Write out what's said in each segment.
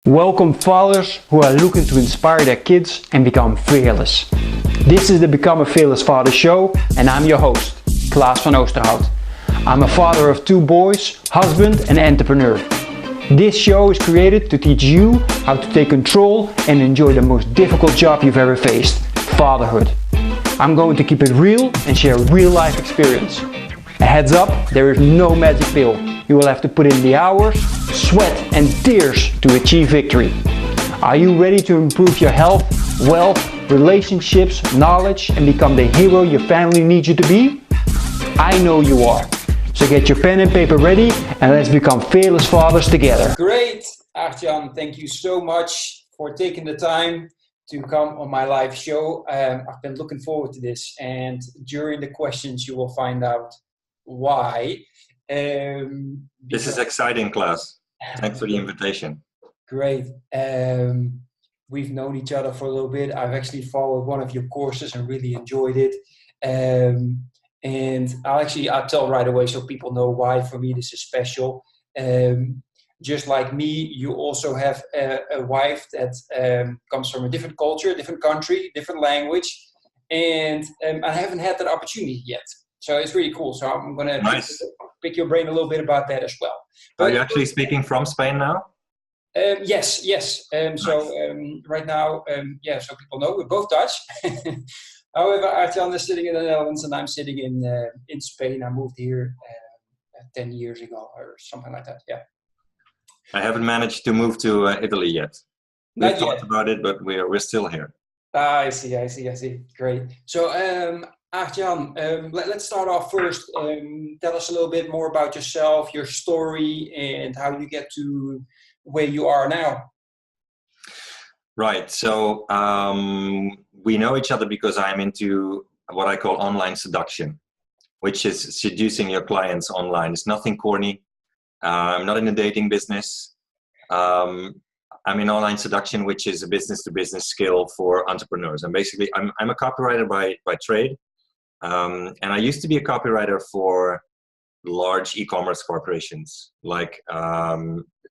Welcome fathers who are looking to inspire their kids and become fearless. This is the Become a Fearless Father show and I'm your host, Klaas van Oosterhout. I'm a father of 2 boys, husband and entrepreneur. This show is created to teach you how to take control and enjoy the most difficult job you've ever faced, fatherhood. I'm going to keep it real and share real life experience. A heads up, there is no magic pill. You will have to put in the hours, sweat and tears to achieve victory. Are you ready to improve your health, wealth, relationships, knowledge and become the hero your family needs you to be? I know you are. So get your pen and paper ready and let's become fearless fathers together. Great, Aartjan, thank you so much for taking the time to come on my live show. I've been looking forward to this, and during the questions you will find out why. This is exciting, Klaas. Thanks for the invitation. Great. We've known each other for a little bit. I've actually followed one of your courses and really enjoyed it. And I'll tell right away so people know why for me this is special. Just like me, you also have a wife that comes from a different culture, different country, different language. And I haven't had that opportunity yet. So it's really cool. So I'm going to pick your brain a little bit about that as well. But, are you actually speaking from Spain now? Yes. Nice. Right now, so people know we're both Dutch. However, Aartjan is sitting in the Netherlands and I'm sitting in Spain. I moved here 10 years ago or something like that. Yeah. I haven't managed to move to Italy yet. We've thought about it, but we're still here. I see. Great. So, Aartjan, let's start off first. Tell us a little bit more about yourself, your story, and how you get to where you are now. Right. So we know each other because I'm into what I call online seduction, which is seducing your clients online. It's nothing corny. I'm not in the dating business. I'm in online seduction, which is a business-to-business skill for entrepreneurs. And basically, I'm a copywriter by trade. And I used to be a copywriter for large e-commerce corporations. Like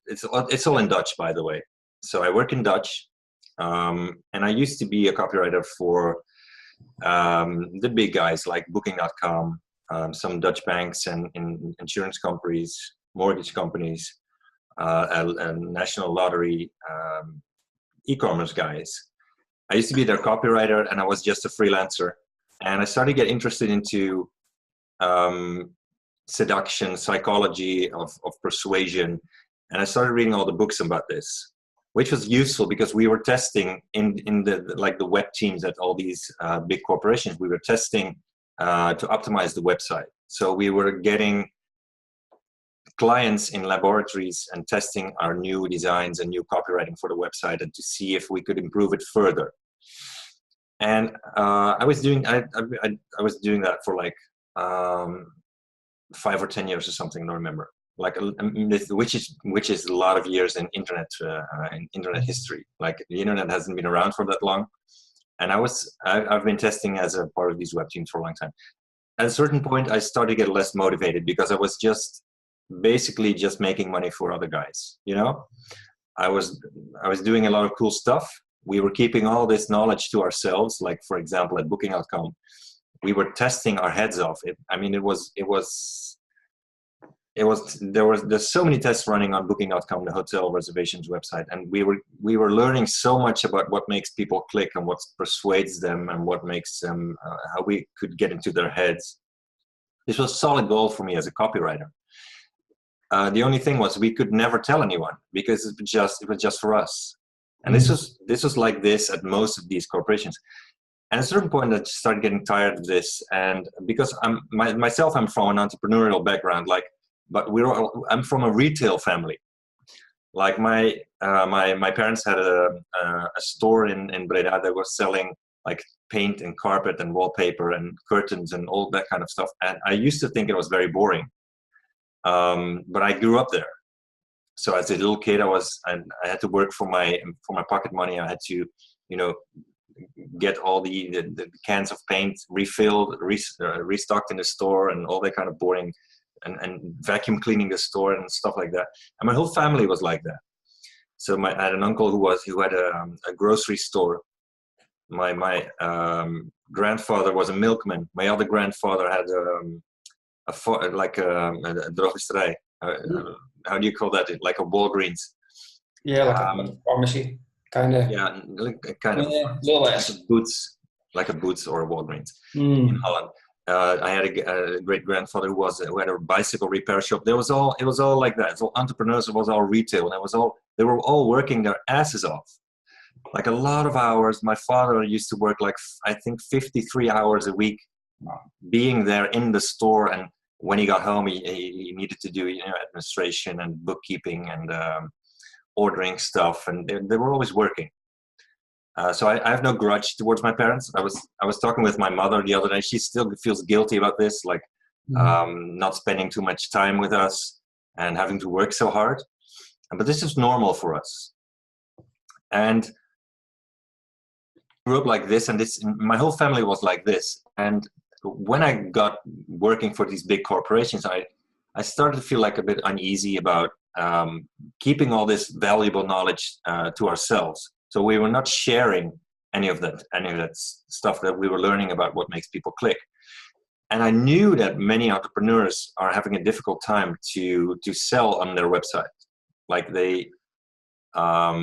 it's all in Dutch, by the way. So I work in Dutch, and I used to be a copywriter for the big guys like Booking.com, some Dutch banks and insurance companies, mortgage companies, and national lottery, e-commerce guys. I used to be their copywriter, and I was just a freelancer. And I started to get interested into seduction, psychology of persuasion. And I started reading all the books about this, which was useful because we were testing in the web teams at all these big corporations. We were testing to optimize the website. So we were getting clients in laboratories and testing our new designs and new copywriting for the website and to see if we could improve it further. And I was doing that for like 5 or 10 years or something. I don't remember. Which is a lot of years in internet history. Like the internet hasn't been around for that long, and I've been testing as a part of these web teams for a long time. At a certain point, I started to get less motivated because I was basically just making money for other guys. You know, I was doing a lot of cool stuff. We were keeping all this knowledge to ourselves. Like, for example, at Booking.com, we were testing our heads off. There's so many tests running on Booking.com, the hotel reservations website. And we were learning so much about what makes people click and what persuades them and what makes them, how we could get into their heads. This was solid gold for me as a copywriter. The only thing was we could never tell anyone because it was just for us. And this was like this at most of these corporations. And at a certain point, I started getting tired of this. And because I'm from an entrepreneurial background, but I'm from a retail family. Like my parents had a store in Verleiden that was selling like paint and carpet and wallpaper and curtains and all that kind of stuff. And I used to think it was very boring. But I grew up there. So as a little kid, I had to work for my pocket money. I had to, get all the cans of paint refilled, restocked in the store, and all that kind of boring, and vacuum cleaning the store and stuff like that. And my whole family was like that. So I had an uncle who had a grocery store. My grandfather was a milkman. My other grandfather had a drogisterij. How do you call that? Like a Walgreens. Yeah, like a pharmacy, kind of. Yeah, kind of. Little less. Like a Boots or a Walgreens Mm. in Holland. I had a great grandfather who had a bicycle repair shop. It was all like that. It was all entrepreneurs. It was all retail, and they were all working their asses off, like a lot of hours. My father used to work like I think 53 hours a week, being there in the store. And when he got home, he needed to do administration and bookkeeping and ordering stuff, and they were always working. So I have no grudge towards my parents. I was talking with my mother the other day. She still feels guilty about this, like not spending too much time with us and having to work so hard. But this is normal for us. And I grew up like this, and my whole family was like this. And when I got working for these big corporations, I started to feel like a bit uneasy about keeping all this valuable knowledge to ourselves. So we were not sharing any of that stuff that we were learning about what makes people click. And I knew that many entrepreneurs are having a difficult time to sell on their website. Like I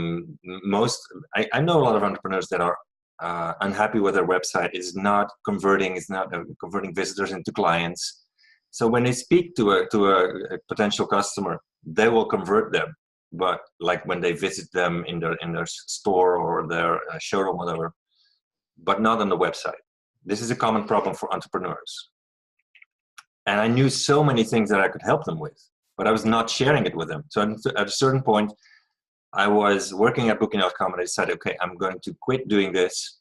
know a lot of entrepreneurs that are unhappy with their website. It's not converting visitors into clients. So when they speak to a potential customer, they will convert them. But like when they visit them in their store or their showroom, whatever, but not on the website. This is a common problem for entrepreneurs. And I knew so many things that I could help them with, but I was not sharing it with them. So at a certain point, I was working at Booking.com, and I decided, okay, I'm going to quit doing this.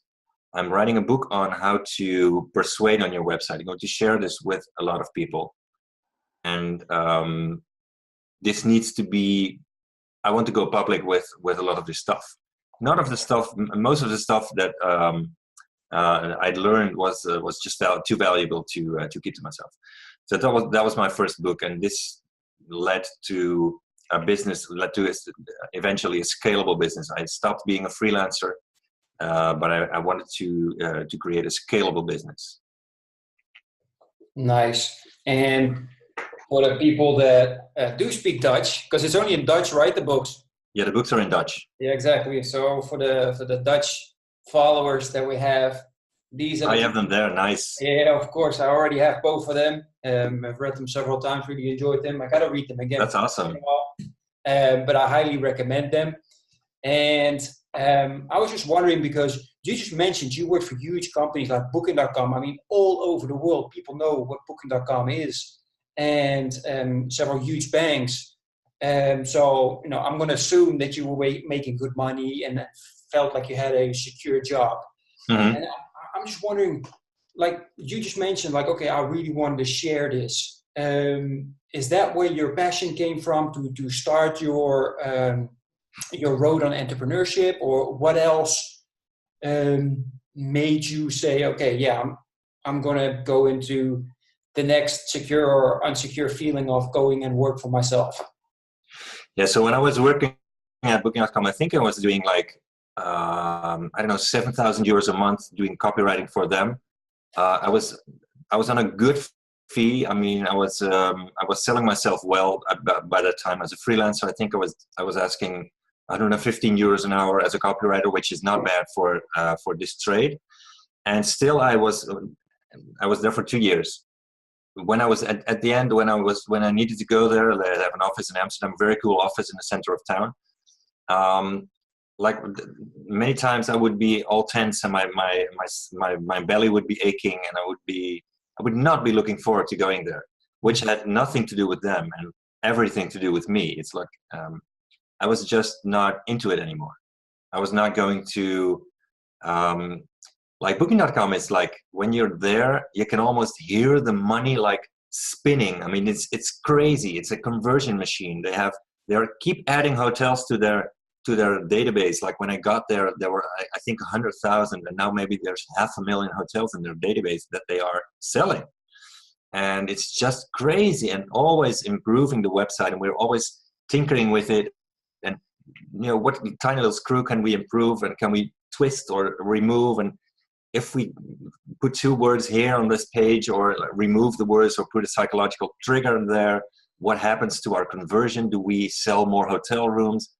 I'm writing a book on how to persuade on your website. I'm going to share this with a lot of people. And this needs to be, I want to go public with a lot of this stuff. Most of the stuff that I'd learned was just too valuable to keep to myself. So that was my first book, and this led to eventually a scalable business. I stopped being a freelancer, but I wanted to create a scalable business. Nice. And for the people that do speak Dutch, because it's only in Dutch, right? The books. Yeah, the books are in Dutch. Yeah, exactly. So for the Dutch followers that we have, I have them there. Nice. Yeah, of course. I already have both of them. I've read them several times. Really enjoyed them. I gotta read them again. That's awesome. But I highly recommend them. And I was just wondering, because you just mentioned you work for huge companies like Booking.com. I mean, all over the world, people know what Booking.com is, and several huge banks. So, I'm going to assume that you were making good money and felt like you had a secure job. Mm-hmm. And I'm just wondering, like you just mentioned, like, okay, I really wanted to share this. Is that where your passion came from to start your road on entrepreneurship, or what else made you say, okay, yeah, I'm going to go into the next secure or unsecure feeling of going and work for myself? Yeah, so when I was working at Booking.com, I think I was doing like, 7,000 euros a month doing copywriting for them. I was on a good fee. I mean, I was selling myself well by that time as a freelancer. I think I was asking 115 euros an hour as a copywriter, which is not bad for this trade. And still, I was there for 2 years. When I was at the end, when I needed to go there, they have an office in Amsterdam, very cool office in the center of town. Like many times, I would be all tense, and my belly would be aching, and I would not be looking forward to going there, which had nothing to do with them and everything to do with me. It's like I was just not into it anymore. I was not going to. Like Booking.com is like, when you're there, you can almost hear the money like spinning. I mean, it's crazy. It's a conversion machine. They keep adding hotels to their database. Like when I got there were I think 100,000, and now maybe there's 500,000 hotels in their database that they are selling. And it's just crazy, and always improving the website, and we're always tinkering with it. And what tiny little screw can we improve, and can we twist or remove, and if we put 2 words here on this page, or remove the words, or put a psychological trigger in there, what happens to our conversion? Do we sell more hotel rooms?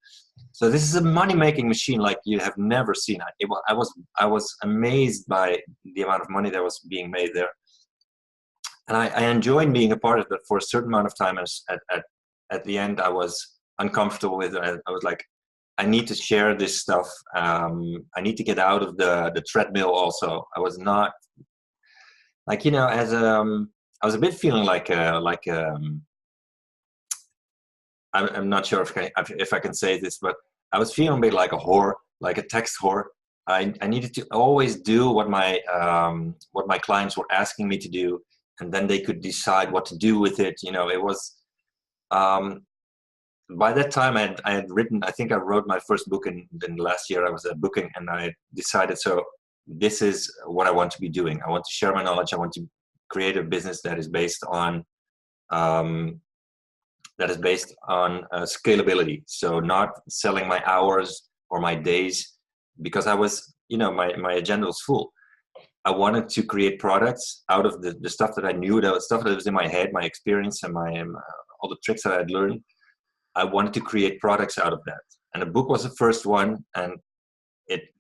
So this is a money-making machine like you have never seen. I was amazed by the amount of money that was being made there, and I enjoyed being a part of it for a certain amount of time. At the end, I was uncomfortable with it. I was like, I need to share this stuff. I need to get out of the treadmill. Also, I was not like, I was a bit feeling like I'm not sure if I can say this, but I was feeling a bit like a whore, like a text whore. I needed to always do what my clients were asking me to do, and then they could decide what to do with it. It was, by that time I had written, I think I wrote my first book in last year. I was at booking, and I decided, so this is what I want to be doing. I want to share my knowledge. I want to create a business that is based on scalability. So not selling my hours or my days, because I was, my agenda was full. I wanted to create products out of the stuff that I knew, the stuff that was in my head, my experience, and my all the tricks that I had learned. I wanted to create products out of that. And the book was the first one, and it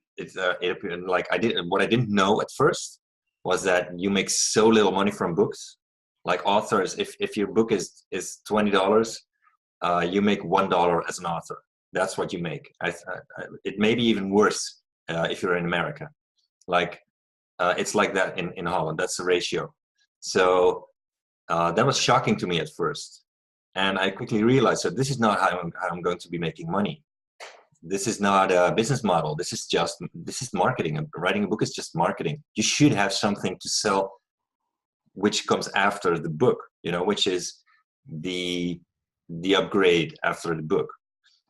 like what I didn't know at first was that you make so little money from books. Like authors, if your book is $20, you make $1 as an author. That's what you make. It may be even worse if you're in America. Like it's like that in Holland. That's the ratio. So that was shocking to me at first, and I quickly realized that this is not how I'm going to be making money. This is not a business model. This is marketing. Writing a book is just marketing. You should have something to sell, which comes after the book, which is the upgrade after the book.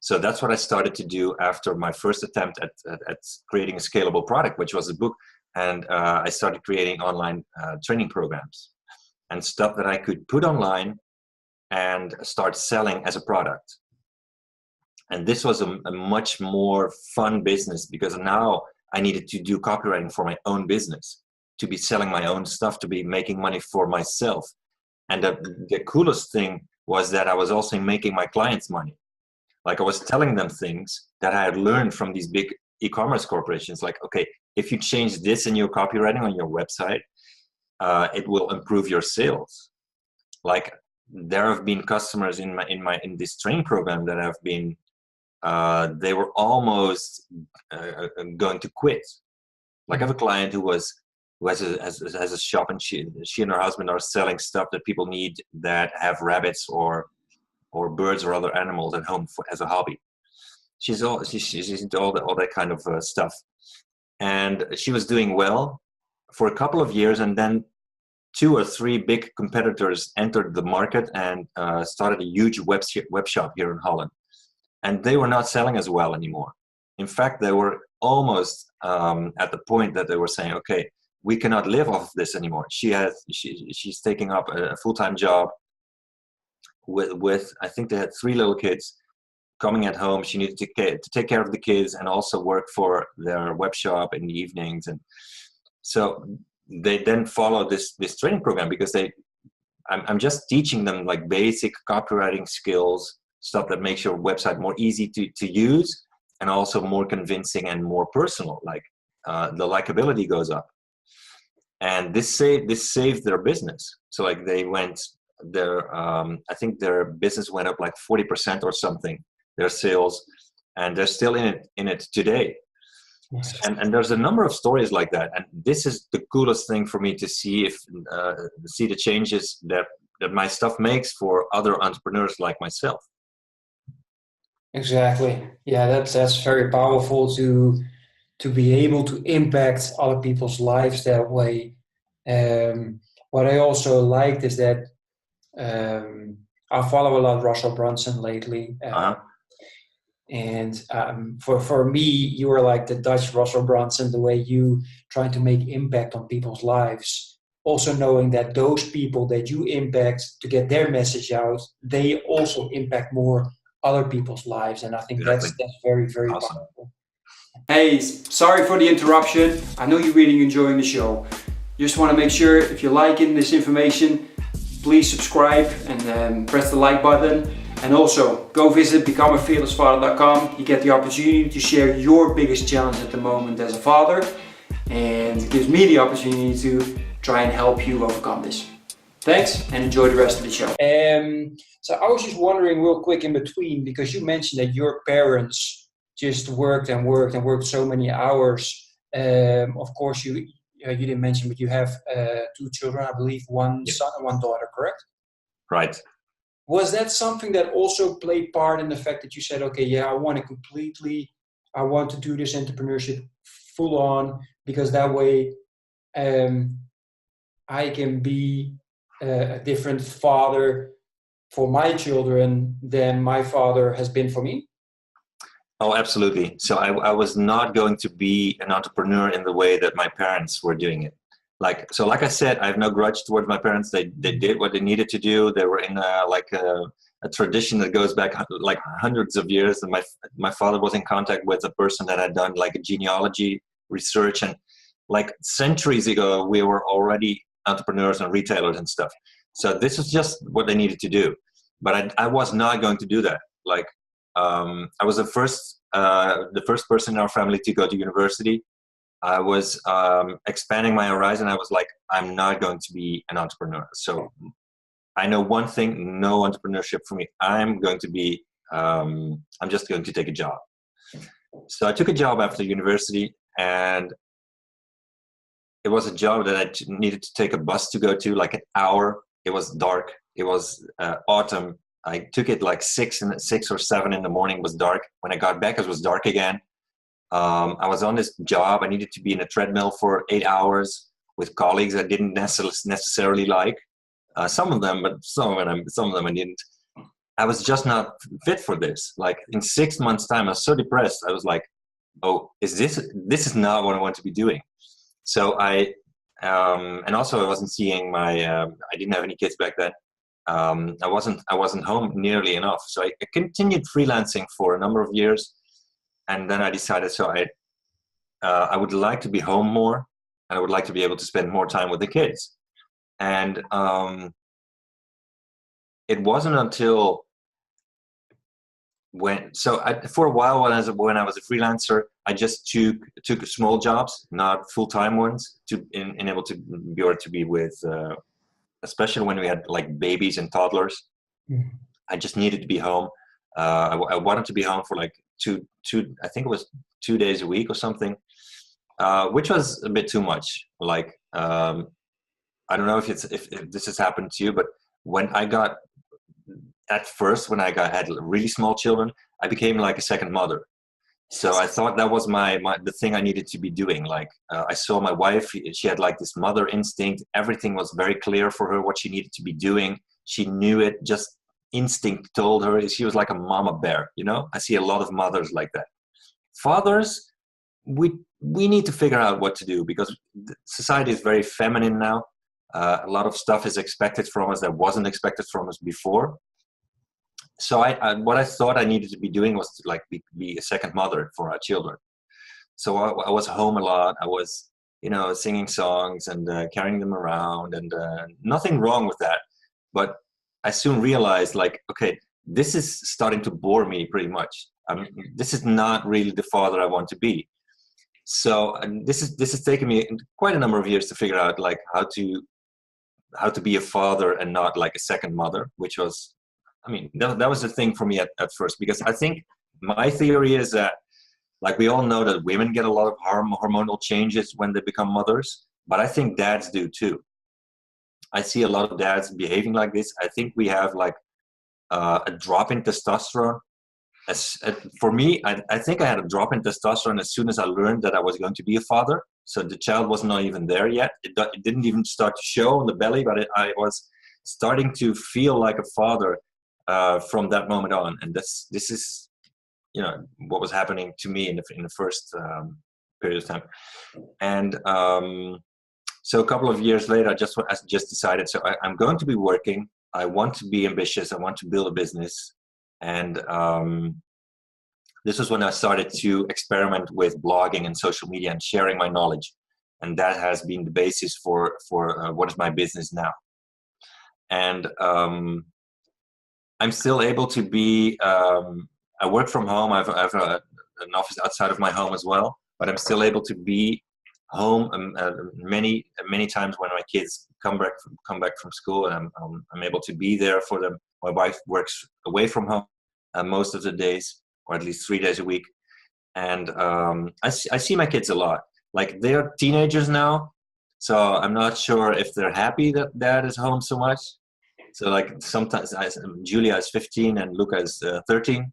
So that's what I started to do after my first attempt at creating a scalable product, which was a book. And I started creating online training programs and stuff that I could put online and start selling as a product. And this was a much more fun business, because now I needed to do copywriting for my own business, to be selling my own stuff, to be making money for myself. And the coolest thing was that I was also making my clients money. Like I was telling them things that I had learned from these big e-commerce corporations. Like, okay, if you change this in your copywriting on your website, it will improve your sales. Like there have been customers in this training program that have been, they were almost going to quit. Like I have a client who has a shop, and she and her husband are selling stuff that people need that have rabbits or birds or other animals at home as a hobby. She's into all that kind of stuff, and she was doing well for a couple of years, and then 2 or 3 big competitors entered the market and started a huge web shop here in Holland, and they were not selling as well anymore. In fact, they were almost at the point that they were saying, okay, we cannot live off of this anymore. She's taking up a full-time job with I think they had 3 little kids coming at home. She needed to take care of the kids and also work for their web shop in the evenings. And so they then followed this training program, because I'm just teaching them like basic copywriting skills, stuff that makes your website more easy to use and also more convincing and more personal. Like the likability goes up. And this saved their business. So like they went I think their business went up like 40% or something, their sales, and they're still in it today. Yes. And there's a number of stories like that. And this is the coolest thing for me to see see the changes that my stuff makes for other entrepreneurs like myself. Exactly. Yeah, that's very powerful to be able to impact other people's lives that way. What I also liked is that I follow a lot of Russell Brunson lately. And for me, you are like the Dutch Russell Brunson, the way you trying to make impact on people's lives. Also knowing that those people that you impact to get their message out, they also impact more other people's lives. And I think Exactly. that's very, very Awesome. powerful. Hey, sorry for the interruption. I know you're really enjoying the show. Just want to make sure if you're liking this information, please subscribe and press the like button. And also go visit becomeafearlessfather.com. You get the opportunity to share your biggest challenge at the moment as a father, and it gives me the opportunity to try and help you overcome this. Thanks and enjoy the rest of the show. So I was just wondering real quick in between, because you mentioned that your parents just worked and worked and worked so many hours. Of course, you didn't mention, but you have 2 children, I believe, one son and one daughter, correct? Right. Was that something that also played part in the fact that you said, okay, yeah, I want to do this entrepreneurship full on, because that way I can be a different father for my children than my father has been for me? Oh, absolutely. So I was not going to be an entrepreneur in the way that my parents were doing it. Like I said, I have no grudge towards my parents. They did what they needed to do. They were in a tradition that goes back like hundreds of years. And my father was in contact with a person that had done like a genealogy research, and like centuries ago, we were already entrepreneurs and retailers and stuff. So this was just what they needed to do. But I was not going to do that. Like I was the first person in our family to go to university. I was expanding my horizon. I was like, I'm not going to be an entrepreneur. So I know one thing: no entrepreneurship for me. I'm just going to take a job. So I took a job after university, and it was a job that I needed to take a bus to go to, like an hour. It was dark. It was autumn. I took it like 6 or 7 in the morning. It was dark. When I got back, it was dark again. I was on this job. I needed to be in a treadmill for 8 hours with colleagues I didn't necessarily like. Some of them, but some of them I didn't. I was just not fit for this. Like in 6 months' time, I was so depressed. I was like, "Oh, this is not what I want to be doing." So and also I wasn't seeing I didn't have any kids back then. I wasn't home nearly enough. So I continued freelancing for a number of years, and then I decided, I would like to be home more, and I would like to be able to spend more time with the kids. And it wasn't until for a while when I was a freelancer, I just took small jobs, not full-time ones, to enable to be with, especially when we had like babies and toddlers. Mm-hmm. I just needed to be home. I wanted to be home for like two, I think it was 2 days a week or something, which was a bit too much. Like, I don't know if this has happened to you, but when I had really small children, I became like a second mother. So I thought that was the thing I needed to be doing. Like I saw my wife, she had like this mother instinct. Everything was very clear for her what she needed to be doing. She knew it. Just instinct told her. She was like a mama bear, you know? I see a lot of mothers like that. Fathers, we need to figure out what to do, because society is very feminine now. A lot of stuff is expected from us that wasn't expected from us before. So what I thought I needed to be doing was to like be a second mother for our children. So I was home a lot. I was, singing songs and carrying them around, and nothing wrong with that. But I soon realized, like, okay, this is starting to bore me pretty much. This is not really the father I want to be. So this has taken me quite a number of years to figure out like how to be a father and not like a second mother, which was, that was the thing for me at first, because I think my theory is that, like, we all know that women get a lot of hormonal changes when they become mothers, but I think dads do too. I see a lot of dads behaving like this. I think we have like a drop in testosterone. For me, I think I had a drop in testosterone as soon as I learned that I was going to be a father. So the child was not even there yet. It didn't even start to show on the belly, but I was starting to feel like a father from that moment on. And this is, what was happening to me in the first period of time. And so a couple of years later, I just decided, so I'm going to be working. I want to be ambitious. I want to build a business. And this was when I started to experiment with blogging and social media and sharing my knowledge. And that has been the basis for what is my business now. And I'm still able to be, I work from home. I have an office outside of my home as well, but I'm still able to be home many times when my kids come back from school, and I'm able to be there for them. My wife works away from home most of the days, or at least 3 days a week, and I see my kids a lot. Like, they're teenagers now, so I'm not sure if they're happy that Dad is home so much. So like sometimes Julia is 15 and Luca is 13.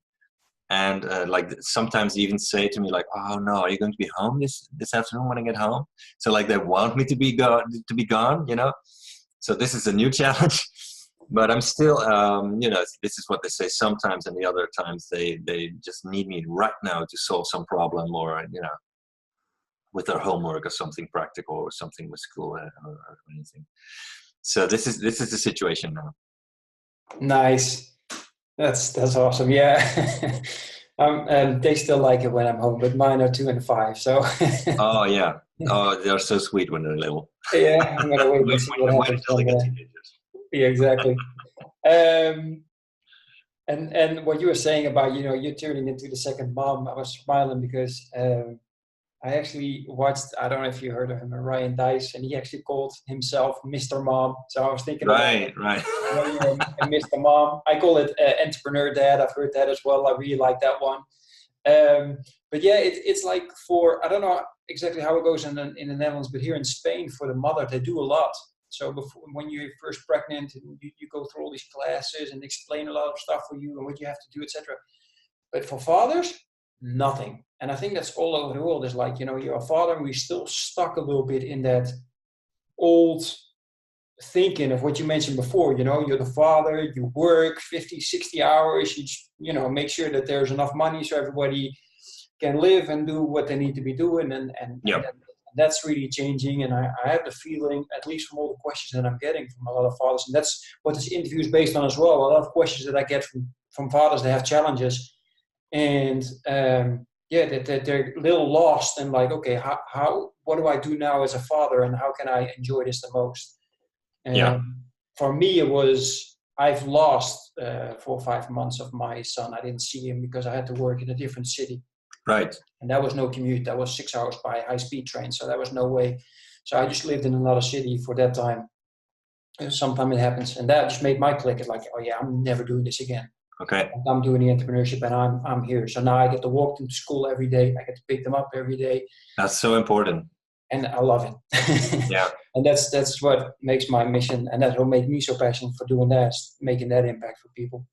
And like sometimes they even say to me like, "Oh no, are you going to be home this afternoon when I get home?" So like they want me to be gone, you know. So this is a new challenge, but I'm still, you know, this is what they say sometimes, and the other times they just need me right now to solve some problem, or you know, with their homework or something practical or something with school or anything. So this is the situation now. Nice. That's awesome. Yeah. They still like it when I'm home, but mine are 2 and 5. So. Oh yeah. Oh, they're so sweet when they're little. Yeah, I'm gonna wait and see what happens when they get teenagers. Yeah, exactly. And what you were saying about, you know, you turning into the second mom, I was smiling because I actually watched, I don't know if you heard of him, Ryan Dice, and he actually called himself Mr. Mom. So I was thinking right. You know, you're a Mr. Mom. I call it Entrepreneur Dad. I've heard that as well. I really like that one. But yeah, it's like I don't know exactly how it goes in the Netherlands, but here in Spain, for the mother, they do a lot. So when you're first pregnant, you go through all these classes and explain a lot of stuff for you and what you have to do, etc. But for fathers, nothing. And I think that's all over the world. It's like, you know, you're a father and we're still stuck a little bit in that old thinking of what you mentioned before. You know, you're the father, you work 50, 60 hours, you know, make sure that there's enough money so everybody can live and do what they need to be doing. And that's really changing. And I have the feeling, at least from all the questions that I'm getting from a lot of fathers, and that's what this interview is based on as well. A lot of questions that I get from fathers that have challenges. And that they're a little lost and like, okay, what do I do now as a father, and how can I enjoy this the most? For me, it was, I've lost 4 or 5 months of my son. I didn't see him because I had to work in a different city. Right. And that was no commute. That was 6 hours by high-speed train. So that was no way. So I just lived in another city for that time. And sometimes it happens. And that just made my click. It's like, oh yeah, I'm never doing this again. Okay. I'm doing the entrepreneurship and I'm here. So now I get to walk them to school every day. I get to pick them up every day. That's so important. And I love it. Yeah. And that's what makes my mission. And that's what made me so passionate for doing that, making that impact for people.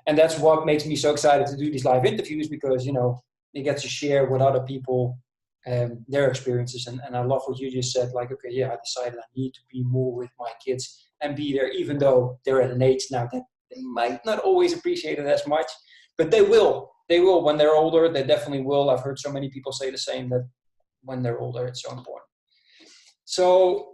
And that's what makes me so excited to do these live interviews, because, you know, you get to share with other people their experiences. And I love what you just said, like, okay, yeah, I decided I need to be more with my kids and be there, even though they're at an age now that they might not always appreciate it as much, but they will. They will when they're older. They definitely will. I've heard so many people say the same, that when they're older, it's so important. So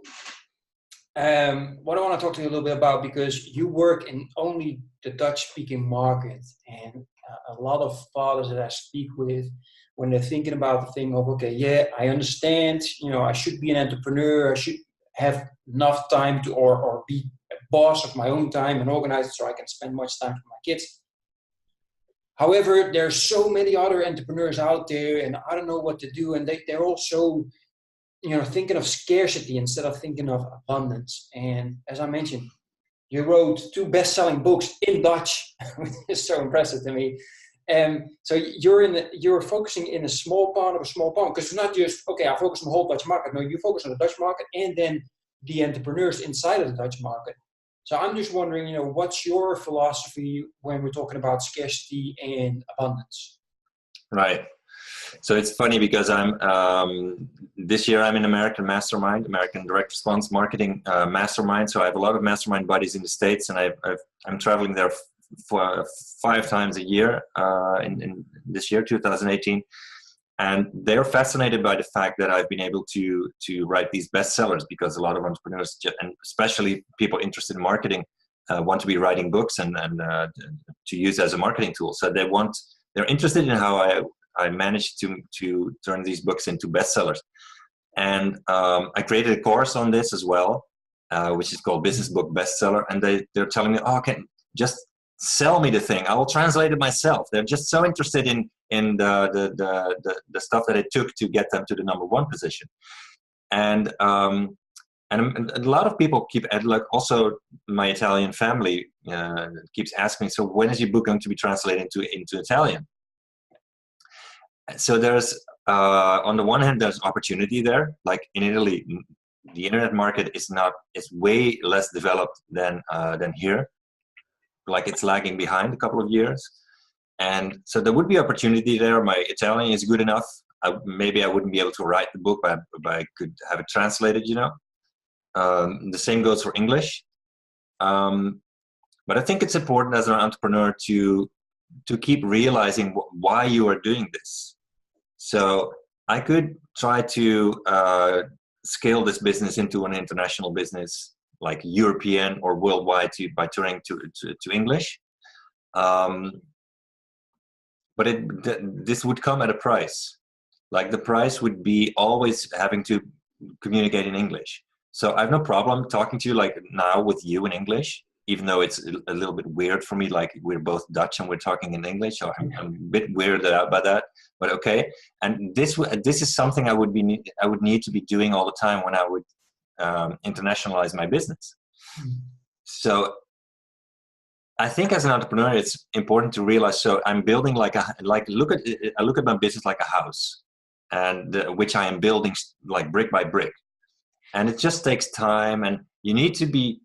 what I want to talk to you a little bit about, because you work in only the Dutch-speaking market, and a lot of fathers that I speak with, when they're thinking about the thing of, okay, yeah, I understand, you know, I should be an entrepreneur, I should have enough time to, or be a boss of my own time and organize it so I can spend much time with my kids. However, there's so many other entrepreneurs out there, and I don't know what to do, and they're also, you know, thinking of scarcity instead of thinking of abundance. And as I mentioned, you wrote 2 best-selling books in Dutch, which is so impressive to me. So you're focusing in a small part of a small part, because it's not just, okay, I focus on the whole Dutch market. No, you focus on the Dutch market and then the entrepreneurs inside of the Dutch market. So I'm just wondering, you know, what's your philosophy when we're talking about scarcity and abundance? Right. So it's funny because this year I'm in American Mastermind, American Direct Response Marketing Mastermind. So I have a lot of mastermind buddies in the States, and I'm traveling there for 5 times a year in this year, 2018. And they're fascinated by the fact that I've been able to write these bestsellers, because a lot of entrepreneurs, and especially people interested in marketing, want to be writing books and to use as a marketing tool. So they're interested in how I managed to turn these books into bestsellers. And I created a course on this as well, which is called Business Book Bestseller. And they're telling me, oh, just sell me the thing. I will translate it myself. They're just so interested in the stuff that it took to get them to the #1 position. And a lot of people like also my Italian family keeps asking me, so when is your book going to be translated into Italian? So there's on the one hand, there's opportunity there. Like in Italy, the internet market is way less developed than here. Like it's lagging behind a couple of years. And so there would be opportunity there. My Italian is good enough. Maybe I wouldn't be able to write the book, but I could have it translated, The same goes for English. But I think it's important as an entrepreneur to keep realizing why you are doing this. So I could try to scale this business into an international business, like European or worldwide, by turning to English. But this would come at a price. Like the price would be always having to communicate in English. So I have no problem talking to you like now with you in English, even though it's a little bit weird for me. Like we're both Dutch and we're talking in English, so I'm a bit weirded out by that. But okay, and this is something I would need to be doing all the time when I would internationalize my business. So I think as an entrepreneur, it's important to realize. So I'm building I look at my business like a house, and which I am building like brick by brick. And it just takes time, and you need to be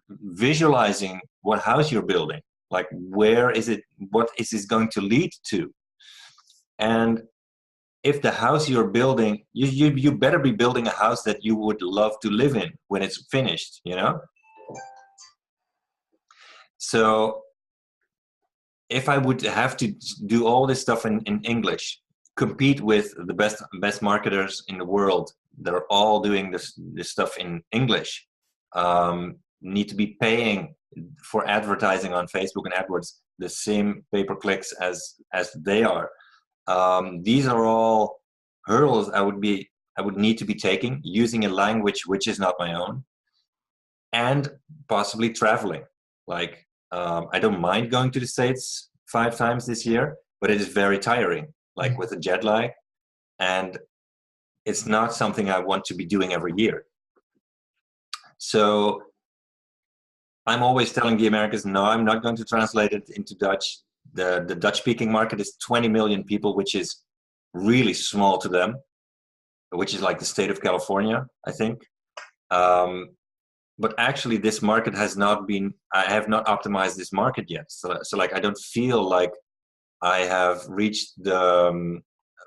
visualizing what house you're building. Like, where is it? What is this going to lead to? And if the house you're building, you better be building a house that you would love to live in when it's finished, So if I would have to do all this stuff in English, compete with the best marketers in the world that are all doing this stuff in English, need to be paying for advertising on Facebook and AdWords the same pay-per-clicks as they are. These are all hurdles I would need to be taking, using a language which is not my own, and possibly traveling. Like I don't mind going to the States 5 times this year, but it is very tiring, like with a jet lag, and it's not something I want to be doing every year. So I'm always telling the Americans, no, I'm not going to translate it into Dutch. The Dutch-speaking market is 20 million people, which is really small to them, which is like the state of California, I think. But actually, this market I have not optimized this market yet. So like, I don't feel like I have reached the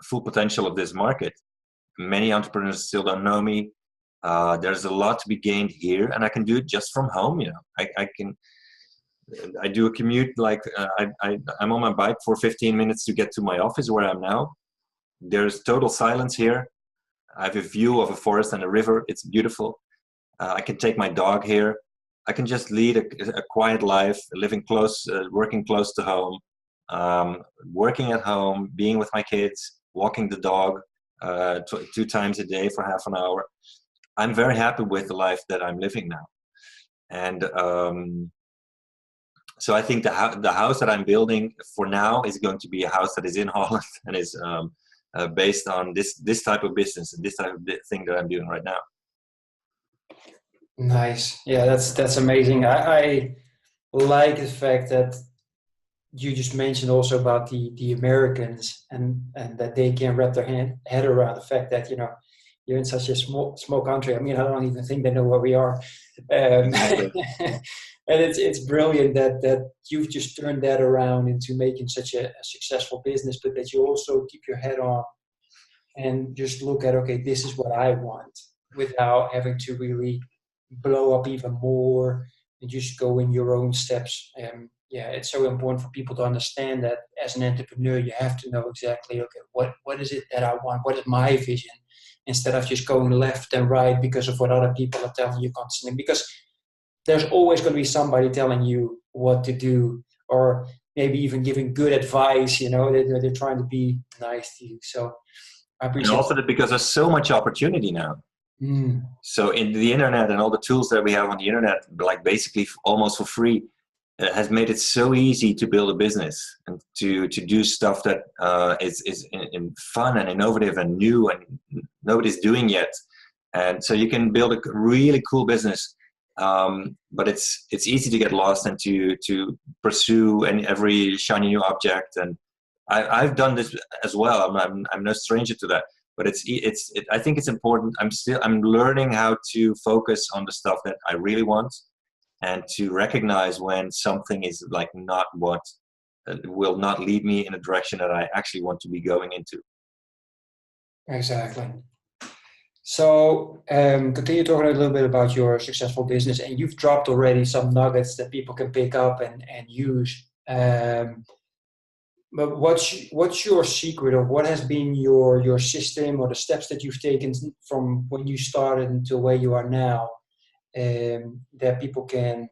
full potential of this market. Many entrepreneurs still don't know me. There's a lot to be gained here, and I can do it just from home. I do a commute, like I'm on my bike for 15 minutes to get to my office where I'm now. There's total silence here. I have a view of a forest and a river. It's beautiful. I can take my dog here. I can just lead a quiet life, living close, working close to home, working at home, being with my kids, walking the dog 2 times a day for half an hour. I'm very happy with the life that I'm living now. And so I think the house that I'm building for now is going to be a house that is in Holland and is based on this type of business and this type of thing that I'm doing right now. Nice. Yeah, that's amazing. I like the fact that you just mentioned also about the Americans and that they can wrap their head around the fact that, you're in such a small country. I mean, I don't even think they know where we are. And it's brilliant that you've just turned that around into making such a successful business, but that you also keep your head on and just look at, okay, this is what I want, without having to really blow up even more and just go in your own steps. It's so important for people to understand that as an entrepreneur, you have to know exactly, okay, what is it that I want? What is my vision? Instead of just going left and right because of what other people are telling you constantly. Because there's always going to be somebody telling you what to do, or maybe even giving good advice. They're trying to be nice to you. So I And appreciate also because there's so much opportunity now. Mm. So in the internet and all the tools that we have on the internet, like basically almost for free, has made it so easy to build a business and to do stuff that is in fun and innovative and new and nobody's doing yet. And so you can build a really cool business, but it's easy to get lost and to pursue every shiny new object. And I've done this as well. I'm no stranger to that. But I think it's important. I'm learning how to focus on the stuff that I really want, and to recognize when something is like not what will not lead me in a direction that I actually want to be going into. Exactly. So continue talking a little bit about your successful business, and you've dropped already some nuggets that people can pick up and use. But what's your secret, or what has been your system, or the steps that you've taken from when you started until where you are now, that people can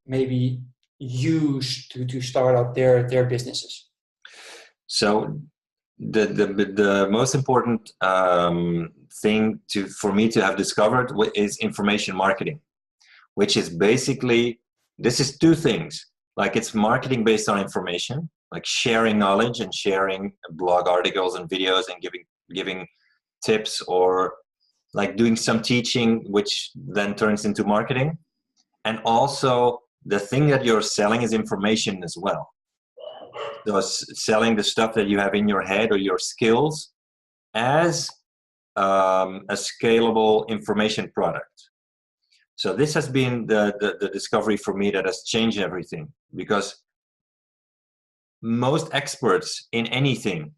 maybe use to start out their businesses? So the most important thing for me to have discovered is information marketing, which is basically, this is two things. Like, it's marketing based on information, like sharing knowledge and sharing blog articles and videos and giving tips, or like doing some teaching, which then turns into marketing. And also the thing that you're selling is information as well. So selling the stuff that you have in your head or your skills as a scalable information product. So this has been the discovery for me that has changed everything, because most experts in anything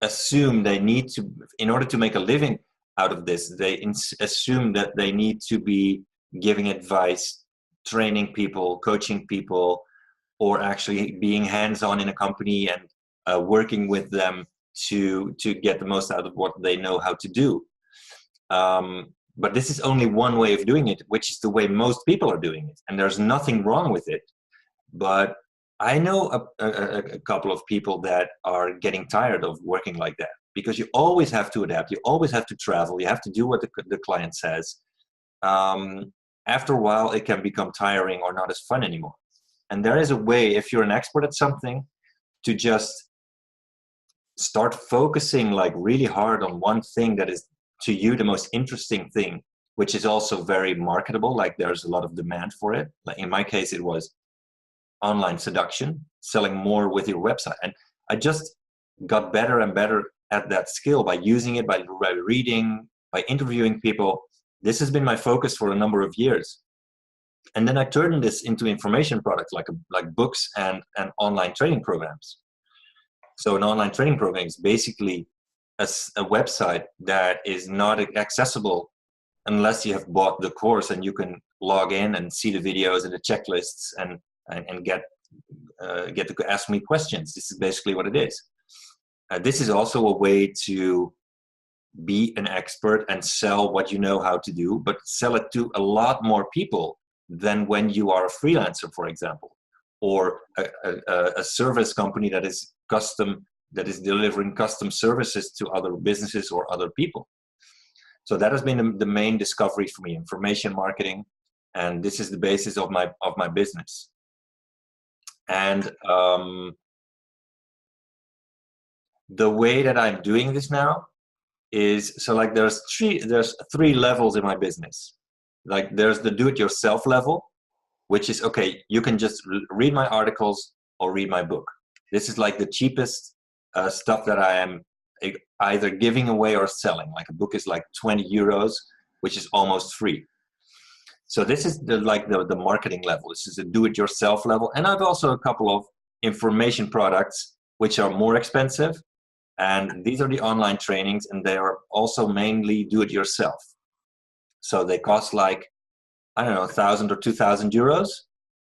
assume they need to, in order to make a living out of this, they assume that they need to be giving advice, training people, coaching people, or actually being hands-on in a company and working with them to get the most out of what they know how to do. But this is only one way of doing it, which is the way most people are doing it. And there's nothing wrong with it. But I know a couple of people that are getting tired of working like that, because you always have to adapt. You always have to travel. You have to do what the client says. After a while, it can become tiring or not as fun anymore. And there is a way, if you're an expert at something, to just start focusing like really hard on one thing that is to you the most interesting thing, which is also very marketable. Like, there's a lot of demand for it. Like in my case, it was online seduction, selling more with your website. And I just got better and better at that skill by using it, by reading, by interviewing people. This has been my focus for a number of years. And then I turned this into information products like books and online training programs. So an online training program is basically a website that is not accessible unless you have bought the course, and you can log in and see the videos and the checklists and get to ask me questions. This is basically what it is. This is also a way to be an expert and sell what you know how to do, but sell it to a lot more people than when you are a freelancer, for example, or a service company that is delivering custom services to other businesses or other people. So that has been the main discovery for me, information marketing, and this is the basis of my business. And the way that I'm doing this now is, so like there's three levels in my business. Like, there's the do-it-yourself level, which is, okay, you can just read my articles or read my book. This is like the cheapest stuff that I am either giving away or selling. Like, a book is like 20 euros, which is almost free. So this is the marketing level. This is the do-it-yourself level. And I've also a couple of information products which are more expensive. And these are the online trainings, and they are also mainly do-it-yourself. So they cost like, I don't know, 1,000 or 2,000 euros.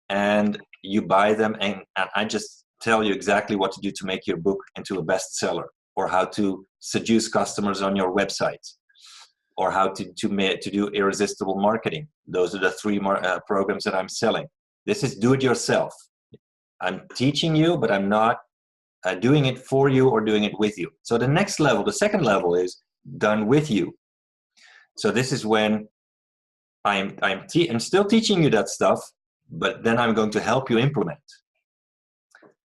And you buy them, and I just tell you exactly what to do to make your book into a bestseller, or how to seduce customers on your website. or how to do irresistible marketing. Those are the three programs that I'm selling. This is do it yourself. I'm teaching you, but I'm not doing it for you or doing it with you. So the next level, the second level, is done with you. So this is when I'm still teaching you that stuff, but then I'm going to help you implement.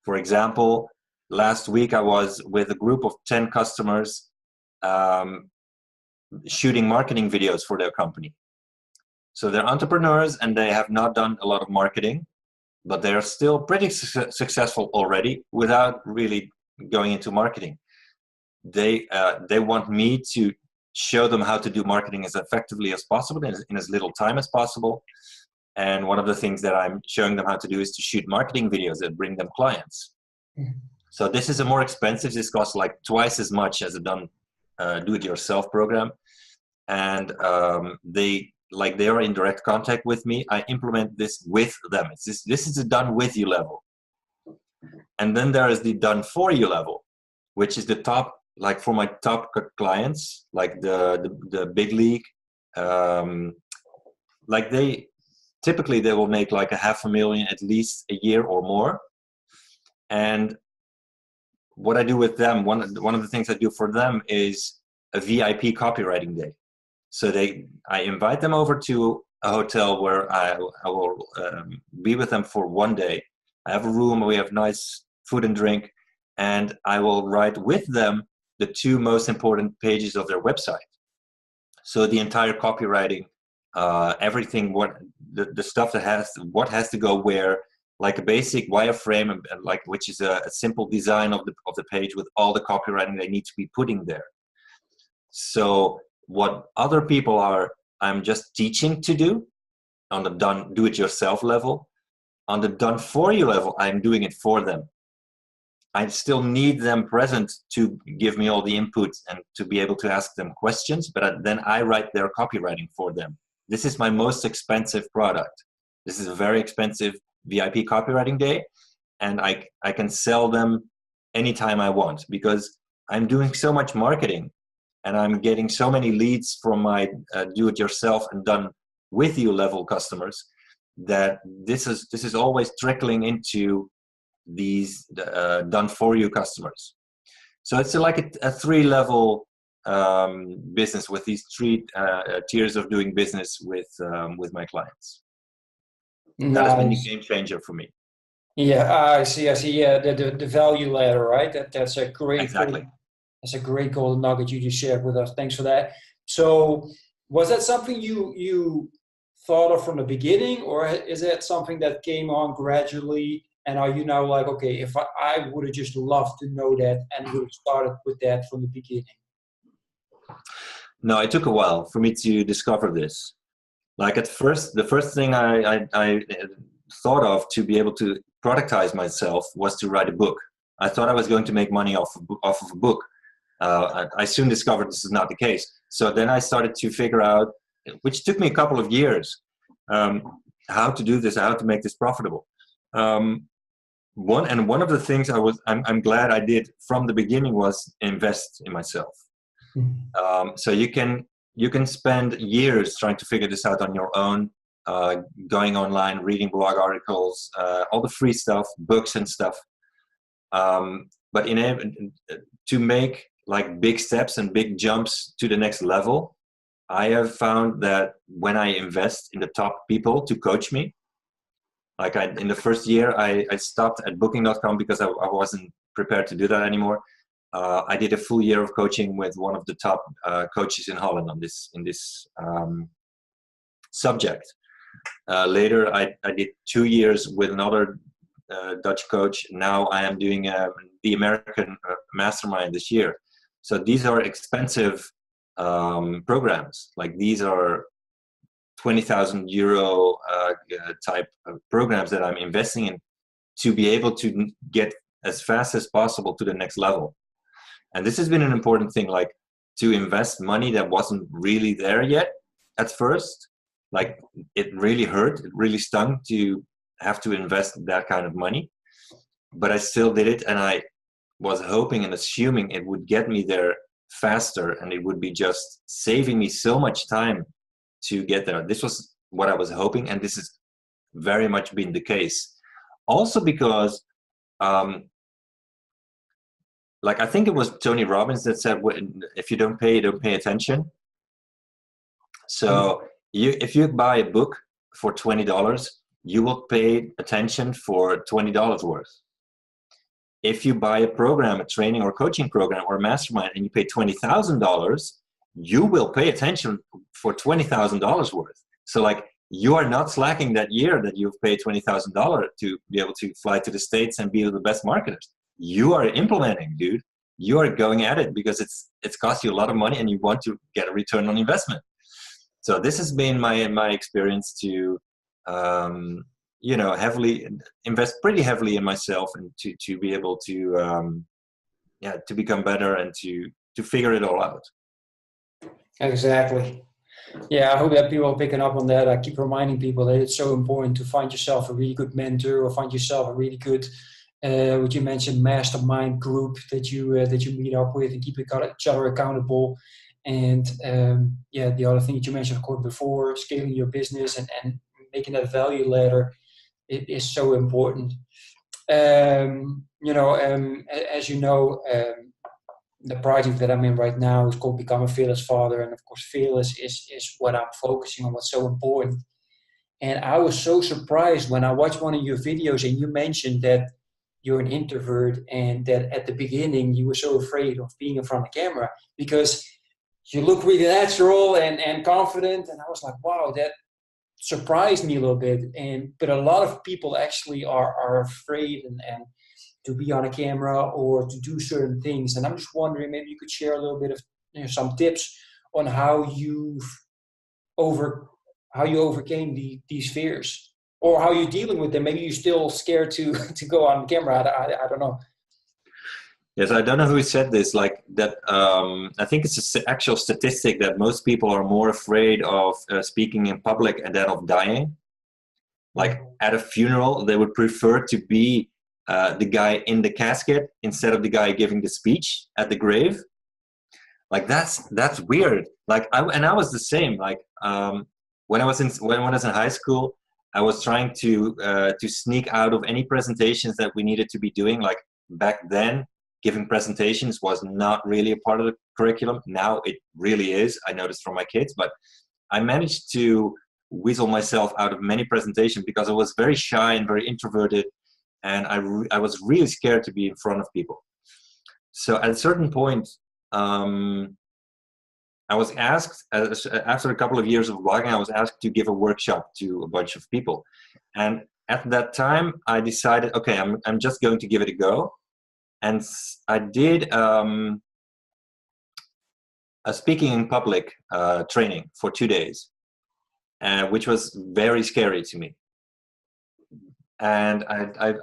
For example, last week I was with a group of 10 customers shooting marketing videos for their company. So they're entrepreneurs and they have not done a lot of marketing, but they are still pretty successful already without really going into marketing. They want me to show them how to do marketing as effectively as possible in as little time as possible. And one of the things that I'm showing them how to do is to shoot marketing videos that bring them clients. So this is a more expensive. This costs like twice as much as a do-it-yourself program. And they are in direct contact with me. I implement this with them. This is a done with you level. And then there is the done for you level, which is the top, like for my top clients, like the big league. Like typically they will make like $500,000 at least a year or more. And what I do with them, one of the things I do for them is a VIP copywriting day. So I invite them over to a hotel where I will be with them for one day. I have a room, we have nice food and drink, and I will write with them the 2 most important pages of their website. So the entire copywriting, everything, the stuff that has to go where, like a basic wireframe, which is a simple design of the page with all the copywriting they need to be putting there. So what other people I'm just teaching to do on the do-it-yourself level. On the done-for-you level, I'm doing it for them. I still need them present to give me all the input and to be able to ask them questions, but then I write their copywriting for them. This is my most expensive product. This is a very expensive VIP copywriting day, and I can sell them anytime I want because I'm doing so much marketing and I'm getting so many leads from my do-it-yourself and done-with-you level customers that this is always trickling into these done-for-you customers. So it's like a 3-level business with these 3 tiers of doing business with my clients. Nice. That has been a game changer for me. Yeah, I see. Yeah, the value ladder, right? That's a great. Exactly. That's a great golden nugget you just shared with us. Thanks for that. So, was that something you thought of from the beginning, or is that something that came on gradually? And are you now like, okay, if I would have just loved to know that and would have started with that from the beginning? No, it took a while for me to discover this. Like at first, the first thing I thought of to be able to productize myself was to write a book. I thought I was going to make money off of a book. I soon discovered this is not the case. So then I started to figure out, which took me a couple of years, how to do this, how to make this profitable. One of the things I'm glad I did from the beginning was invest in myself. So you can spend years trying to figure this out on your own, going online, reading blog articles, all the free stuff, books and stuff. But to make like big steps and big jumps to the next level, I have found that when I invest in the top people to coach me, like in the first year, I stopped at booking.com because I wasn't prepared to do that anymore. I did a full year of coaching with one of the top coaches in Holland in this subject. Later, I did 2 years with another Dutch coach. Now I am doing the American Mastermind this year. So these are expensive programs. Like these are 20,000 euro type of programs that I'm investing in to be able to get as fast as possible to the next level. And this has been an important thing, like to invest money that wasn't really there yet at first. Like it really hurt, it really stung to have to invest that kind of money. But I still did it, and I was hoping and assuming it would get me there faster, and it would be just saving me so much time to get there. This was what I was hoping, and this has very much been the case. Also because, like I think it was Tony Robbins that said, if you don't pay attention. So if you buy a book for $20, you will pay attention for $20 worth. If you buy a program, a training or coaching program or a mastermind, and you pay $20,000, you will pay attention for $20,000 worth. So like, you are not slacking that year that you've paid $20,000 to be able to fly to the States and be the best marketers. You are implementing, dude. You are going at it because it's cost you a lot of money and you want to get a return on investment. So this has been my experience to, invest pretty heavily in myself and to be able to, to become better and to figure it all out. Exactly. Yeah, I hope that people are picking up on that. I keep reminding people that it's so important to find yourself a really good mentor or find yourself a really good, what you mentioned, mastermind group that you meet up with and keep each other accountable. And the other thing that you mentioned, of course, before, scaling your business and making that value ladder, it is so important. As you know, the project that I'm in right now is called Become a Fearless Father. And of course, fearless is what I'm focusing on, what's so important. And I was so surprised when I watched one of your videos and you mentioned that you're an introvert and that at the beginning you were so afraid of being in front of the camera because you look really natural and confident. And I was like, wow, that surprised me a little bit. But a lot of people actually are afraid and to be on a camera or to do certain things. And I'm just wondering, maybe you could share a little bit of some tips on how you overcame these fears or how you're dealing with them. Maybe you're still scared to go on camera. I don't know. Yes, I don't know who said this, like that. I think it's an actual statistic that most people are more afraid of speaking in public and then of dying. Like at a funeral, they would prefer to be the guy in the casket instead of the guy giving the speech at the grave. Like that's weird. Like I was the same. Like when I was in high school, I was trying to sneak out of any presentations that we needed to be doing. Like back then, giving presentations was not really a part of the curriculum. Now it really is. I noticed from my kids, but I managed to weasel myself out of many presentations because I was very shy and very introverted. And I was really scared to be in front of people. So at a certain point, I was asked, after a couple of years of blogging, I was asked to give a workshop to a bunch of people. And at that time, I decided, okay, I'm just going to give it a go. And I did a speaking in public training for 2 days, which was very scary to me. And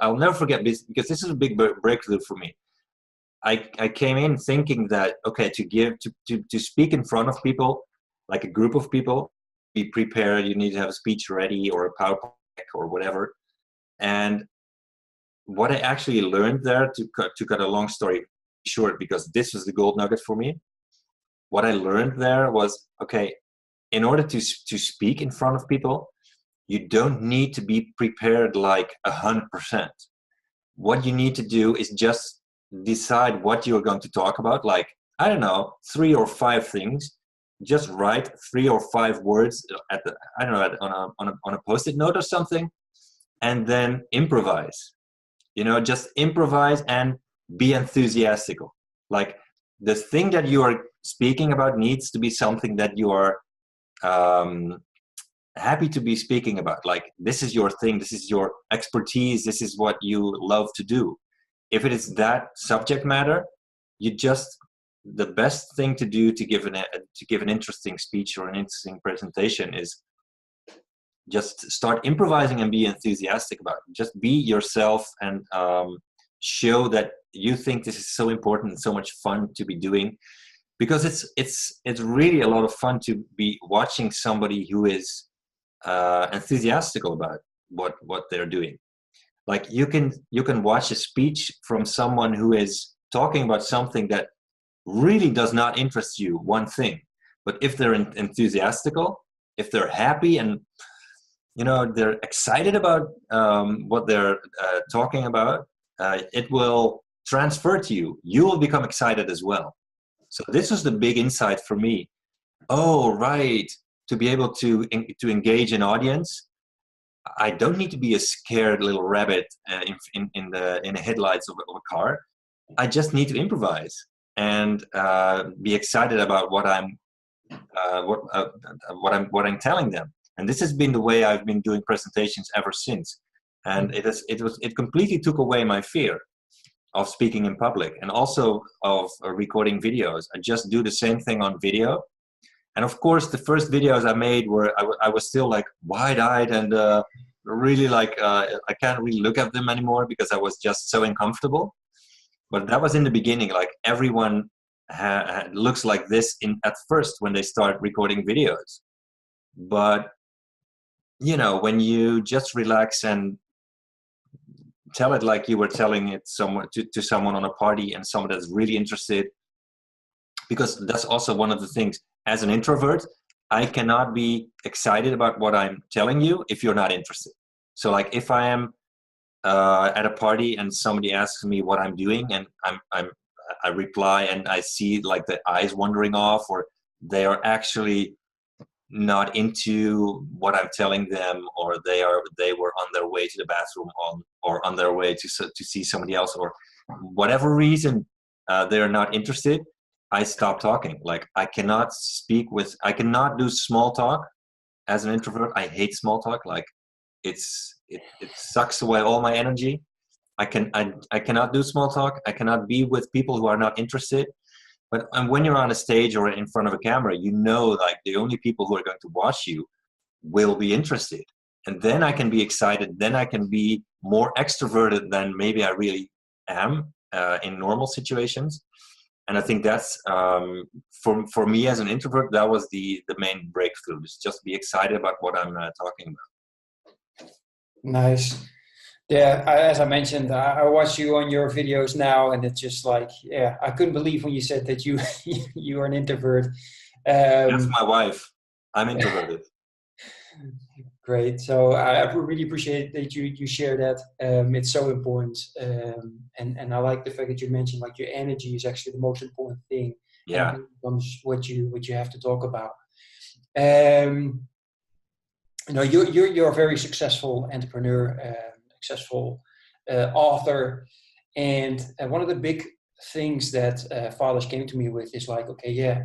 I'll never forget this because this is a big breakthrough for me. I came in thinking that, okay, to speak in front of people, like a group of people, be prepared, you need to have a speech ready or a PowerPoint or whatever. And what I actually learned there, to cut a long story short, because this was the gold nugget for me, what I learned there was, okay, in order to speak in front of people, you don't need to be prepared like 100%. What you need to do is just decide what you're going to talk about. Like, I don't know, 3 or 5 things. Just write 3 or 5 words on a Post-it note or something, and then improvise. Just improvise and be enthusiastic. Like the thing that you are speaking about needs to be something that you are happy to be speaking about. Like, this is your thing, this is your expertise, this is what you love to do. If it is that subject matter, the best thing to do to give an interesting speech or an interesting presentation is just start improvising and be enthusiastic about it. Just be yourself and show that you think this is so important and so much fun to be doing, because it's really a lot of fun to be watching somebody who is enthusiastic about what they're doing. Like you can watch a speech from someone who is talking about something that really does not interest you one thing. But if they're enthusiastical, if they're happy and they're excited about what they're talking about, it will transfer to you. You will become excited as well. So this was the big insight for me. Oh, right. To be able to engage an audience, I don't need to be a scared little rabbit in the headlights of a car. I just need to improvise and be excited about what I'm telling them. And this has been the way I've been doing presentations ever since. And it completely took away my fear of speaking in public and also of recording videos. I just do the same thing on video. And of course, the first videos I made were I was still like wide-eyed and really like I can't really look at them anymore because I was just so uncomfortable. But that was in the beginning. Like everyone looks like this at first when they start recording videos. But when you just relax and tell it like you were telling it to someone on a party and someone that's really interested, because that's also one of the things. As an introvert, I cannot be excited about what I'm telling you if you're not interested. So like if I am at a party and somebody asks me what I'm doing and I reply and I see like the eyes wandering off, or they are actually not into what I'm telling them, or they were on their way to the bathroom or on their way to see somebody else, or whatever reason they are not interested, I stop talking. Like I cannot do small talk as an introvert. I hate small talk. Like it sucks away all my energy. I cannot do small talk. I cannot be with people who are not interested. But when you're on a stage or in front of a camera, like the only people who are going to watch you will be interested. And then I can be excited. Then I can be more extroverted than maybe I really am in normal situations. And I think that's, for me as an introvert, that was the main breakthrough, is just be excited about what I'm talking about. Nice. Yeah, as I mentioned, I watch you on your videos now, and it's just like, yeah, I couldn't believe when you said that you you are an introvert. That's my wife. I'm introverted. Great. So I really appreciate that you share that. It's so important, and I like the fact that you mentioned like your energy is actually the most important thing. Yeah. And it becomes what you have to talk about. You're a very successful entrepreneur, successful author, and one of the big things that fathers came to me with is like, okay, yeah,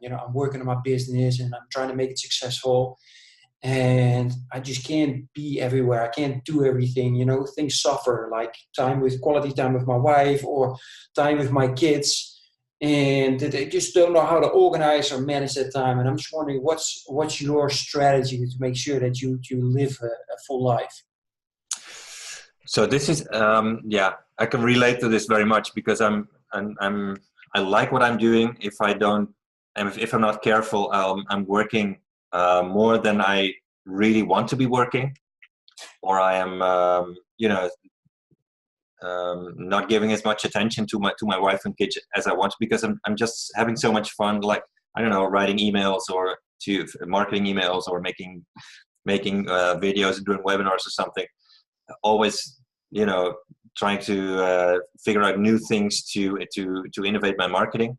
I'm working on my business and I'm trying to make it successful, and I just can't be everywhere. I can't do everything. Things suffer, like quality time with my wife or time with my kids. And they just don't know how to organize or manage that time. And I'm just wondering, what's your strategy to make sure that you live a full life? So this is, I can relate to this very much because I like what I'm doing. If I'm not careful, I'm working more than I really want to be working, or I am, not giving as much attention to my wife and kids as I want, because I'm just having so much fun, like, I don't know, writing emails or to marketing emails or making videos and doing webinars or something. Always, trying to figure out new things to innovate my marketing.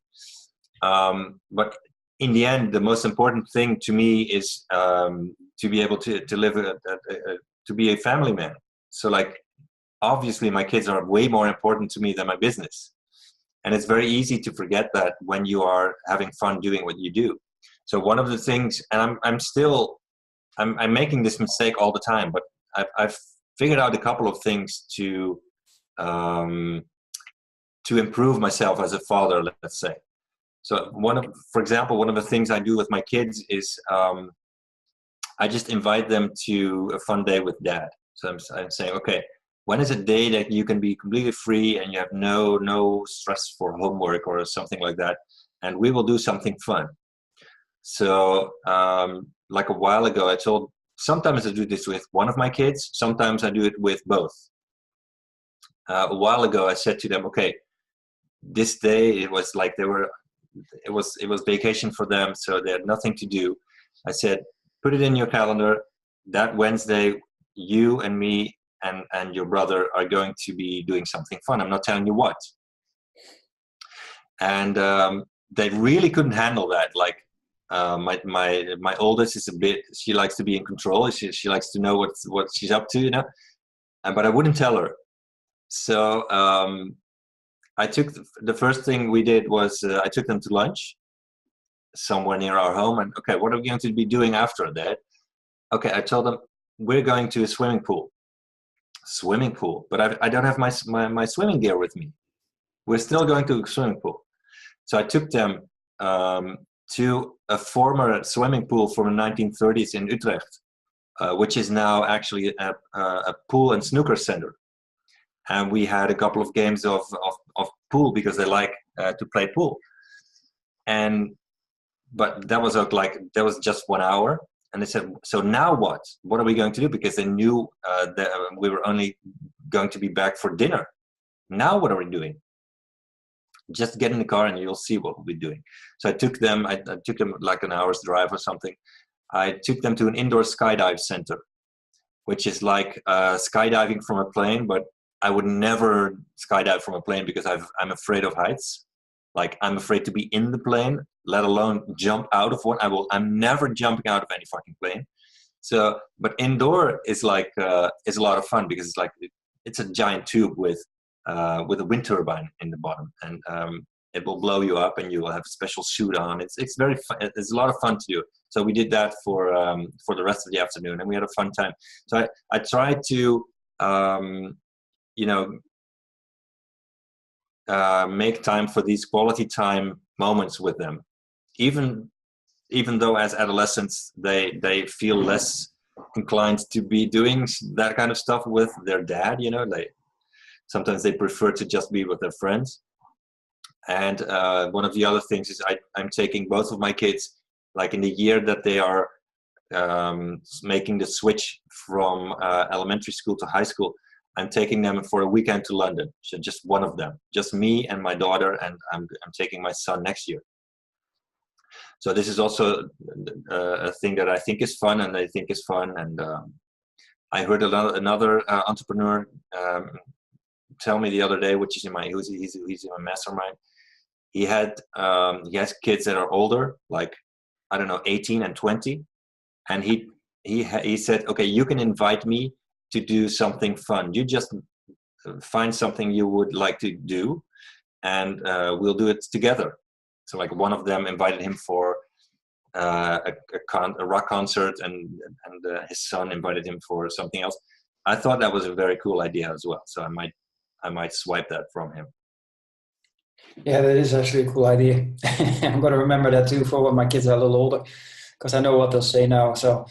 But in the end, the most important thing to me is to be able to live to be a family man. So like, obviously my kids are way more important to me than my business. And it's very easy to forget that when you are having fun doing what you do. So one of the things, and I'm making this mistake all the time, but I've figured out a couple of things to improve myself as a father, let's say. So for example, one of the things I do with my kids is I just invite them to a fun day with dad. So I'm saying, okay, when is a day that you can be completely free and you have no stress for homework or something like that, and we will do something fun. So like a while ago, sometimes I do this with one of my kids, sometimes I do it with both. A while ago, I said to them, okay, this day it was like it was vacation for them, so they had nothing to do. I said, put it in your calendar that Wednesday, you and me and your brother are going to be doing something fun. I'm not telling you what. And they really couldn't handle that. Like my oldest is she likes to be in control. She likes to know what she's up to, you know. But I wouldn't tell her. So I took the first thing we did was I took them to lunch somewhere near our home. And okay, what are we going to be doing after that? Okay, I told them we're going to a swimming pool. But I don't have my swimming gear with me. We're still going to a swimming pool. So I took them to a former swimming pool from the 1930s in Utrecht, which is now actually a pool and snooker center. And we had a couple of games of pool because they like to play pool. But that was just 1 hour. And they said, so now what? What are we going to do? Because they knew that we were only going to be back for dinner. Now what are we doing? Just get in the car and you'll see what we'll be doing. So I took them like an hour's drive or something. I took them to an indoor skydive center, which is like skydiving from a plane, but I would never skydive from a plane because I'm afraid of heights. Like I'm afraid to be in the plane, let alone jump out of one. I'm never jumping out of any fucking plane. So, but indoor is like is a lot of fun because it's a giant tube with a wind turbine in the bottom, and it will blow you up, and you will have a special suit on. It's very fun. It's a lot of fun to do. So we did that for the rest of the afternoon, and we had a fun time. So I tried to make time for these quality time moments with them, even though as adolescents they feel less inclined to be doing that kind of stuff with their dad. You know, sometimes they prefer to just be with their friends. And one of the other things is I'm taking both of my kids, like in the year that they are making the switch from elementary school to high school, I'm taking them for a weekend to London. So just one of them, just me and my daughter, and I'm taking my son next year. So this is also a thing that I think is fun, and they think is fun. And I heard another entrepreneur tell me the other day, which is he's in my mastermind. He has kids that are older, like I don't know, 18 and 20, and he said, okay, you can invite me to do something fun. You just find something you would like to do, and we'll do it together. So like one of them invited him for a rock concert, and his son invited him for something else. I thought that was a very cool idea as well. So I might swipe that from him. Yeah, that is actually a cool idea. I'm going to remember that too for when my kids are a little older, because I know what they'll say now. So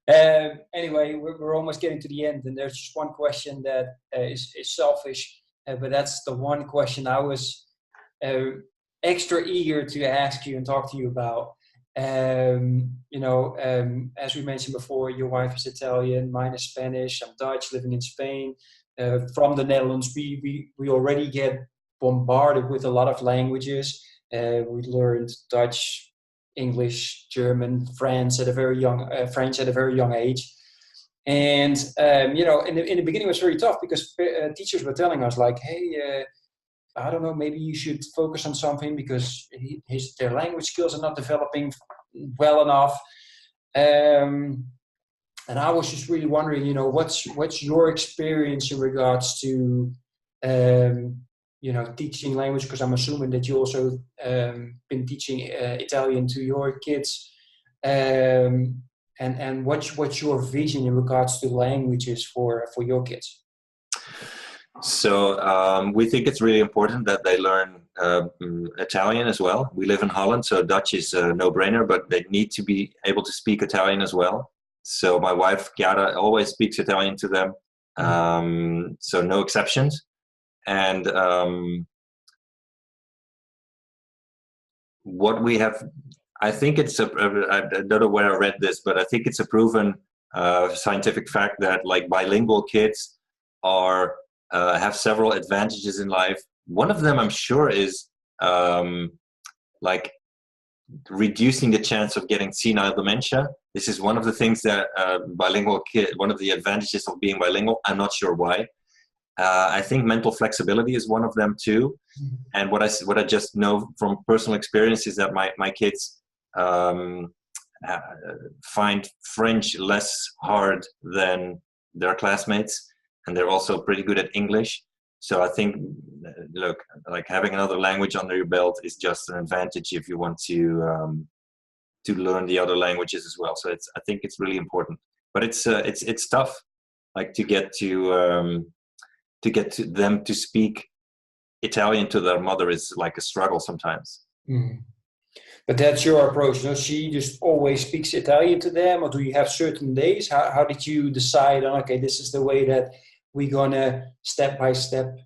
anyway, we're almost getting to the end, and there's just one question that is selfish, but that's the one question I was extra eager to ask you and talk to you about. As we mentioned before, your wife is Italian, mine is Spanish, I'm Dutch, living in Spain. From the Netherlands, we already get bombarded with a lot of languages. We learned Dutch, English, German, French at a very young age. And in the beginning it was very tough because teachers were telling us like, hey, I don't know, maybe you should focus on something because their language skills are not developing well enough. And I was just really wondering, what's your experience in regards to, teaching language? Because I'm assuming that you also been teaching Italian to your kids. And what's your vision in regards to languages for your kids? So we think it's really important that they learn Italian as well. We live in Holland, so Dutch is a no-brainer, but they need to be able to speak Italian as well. So my wife, Chiara, always speaks Italian to them. So no exceptions. And what we have, I think I don't know where I read this, but I think it's a proven scientific fact that like bilingual kids are have several advantages in life. One of them, I'm sure, is like reducing the chance of getting senile dementia. This is one of the things that one of the advantages of being bilingual. I'm not sure why. I think mental flexibility is one of them too. Mm-hmm. And what I just know from personal experience is that my kids find French less hard than their classmates, and they're also pretty good at English. So I think, look, like having another language under your belt is just an advantage if you want to learn the other languages as well. So I think it's really important, but it's tough, like to get to them to speak Italian to their mother is like a struggle sometimes. Mm. But that's your approach. No? She just always speaks Italian to them, or do you have certain days? How did you decide on, okay, this is the way that we're gonna step by step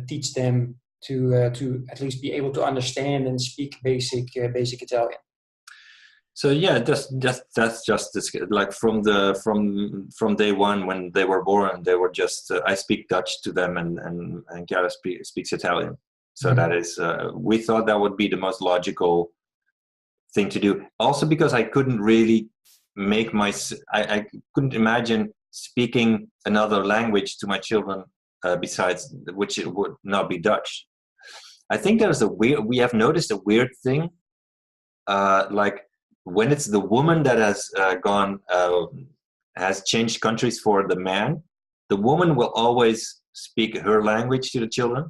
teach them to at least be able to understand and speak basic Italian? So yeah, that's just this, like from day one when they were born, they were just I speak Dutch to them and Chiara speaks Italian. So mm-hmm. That is we thought that would be the most logical thing to do. Also because I couldn't really I couldn't imagine speaking another language to my children besides which it would not be Dutch. I think we have noticed a weird thing, like when it's the woman that has changed countries for the man, the woman will always speak her language to the children.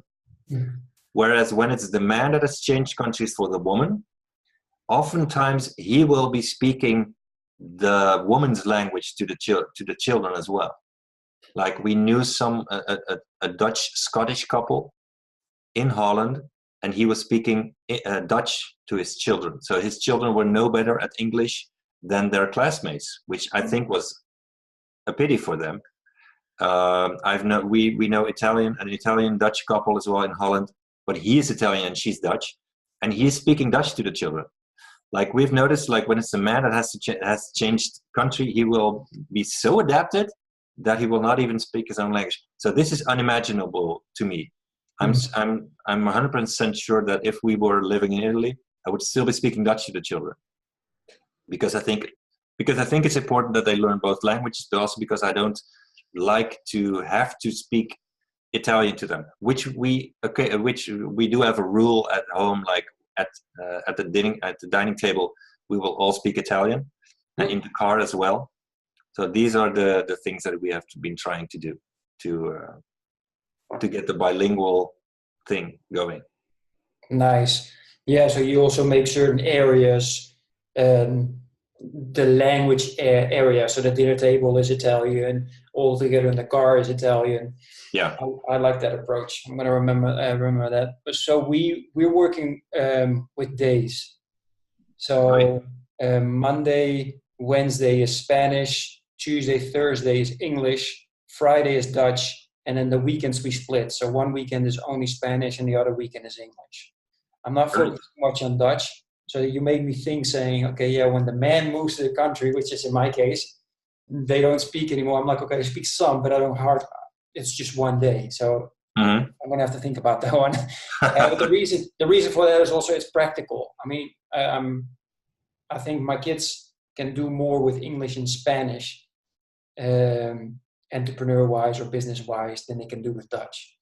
Mm-hmm. Whereas when it's the man that has changed countries for the woman, oftentimes he will be speaking the woman's language to the children as well. Like we knew a Dutch-Scottish couple in Holland, and he was speaking Dutch to his children. So his children were no better at English than their classmates, which I think was a pity for them. We know an Italian-Dutch couple as well in Holland, but he is Italian and she's Dutch, and he is speaking Dutch to the children. Like we've noticed, like when it's a man that has changed country, he will be so adapted that he will not even speak his own language. So this is unimaginable to me. I'm 100% sure that if we were living in Italy, I would still be speaking Dutch to the children, because I think it's important that they learn both languages, but also because I don't like to have to speak Italian to them, which we do have a rule at home, like at the dining table, we will all speak Italian, and in the car as well. So these are the things that we have been trying to do to get the bilingual thing going. Nice. Yeah, so you also make certain areas, the language area, so the dinner table is Italian, all together in the car is Italian. Yeah, I like that approach. I'm going to remember that. So we're working with days. So right. Monday, Wednesday is Spanish, Tuesday, Thursday is English, Friday is Dutch, and then the weekends we split. So one weekend is only Spanish and the other weekend is English. I'm not focused much on Dutch. So you made me think saying, okay, yeah, when the man moves to the country, which is in my case, they don't speak anymore. I'm like, okay, I speak some, but I don't it's just one day. So I'm going to have to think about that one. But the reason for that is also it's practical. I mean, I think my kids can do more with English and Spanish, entrepreneur-wise or business-wise, than they can do with Dutch.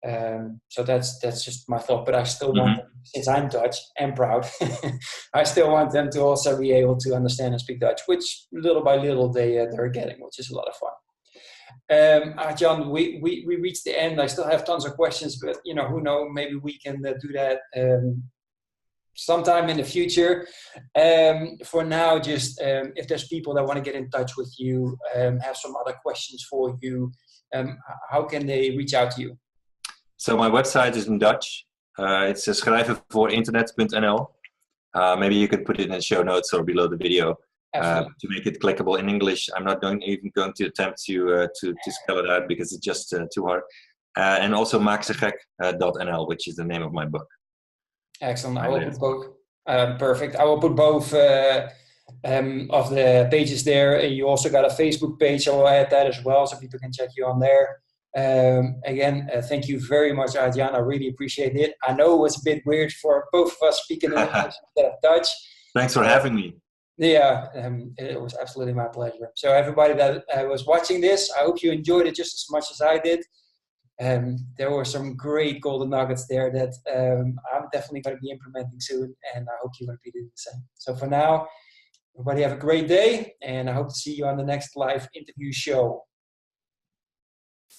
So that's just my thought. But I still want them, since I'm Dutch and proud, I still want them to also be able to understand and speak Dutch, which little by little they're getting, which is a lot of fun. Aartjan, we reached the end. I still have tons of questions, but who knows? Maybe we can do that sometime in the future. For now, just if there's people that want to get in touch with you, have some other questions for you, how can they reach out to you? So my website is in Dutch. It's schrijvenvoorinternet.nl. Maybe you can put it in the show notes or below the video to make it clickable in English. I'm not even going to attempt to spell it out because it's just too hard. And also maaksegek.nl, which is the name of my book. Excellent. I will put both. Perfect. I will put both of the pages there. You also got a Facebook page. I will add that as well, so people can check you on there. Again, thank you very much, Aartjan. I really appreciate it. I know it was a bit weird for both of us speaking in English instead of Dutch. Thanks for having me. Yeah, it was absolutely my pleasure. So everybody that was watching this, I hope you enjoyed it just as much as I did. There were some great golden nuggets there that I'm definitely going to be implementing soon, and I hope you're going to be doing the same. So for now, everybody have a great day, and I hope to see you on the next live interview show.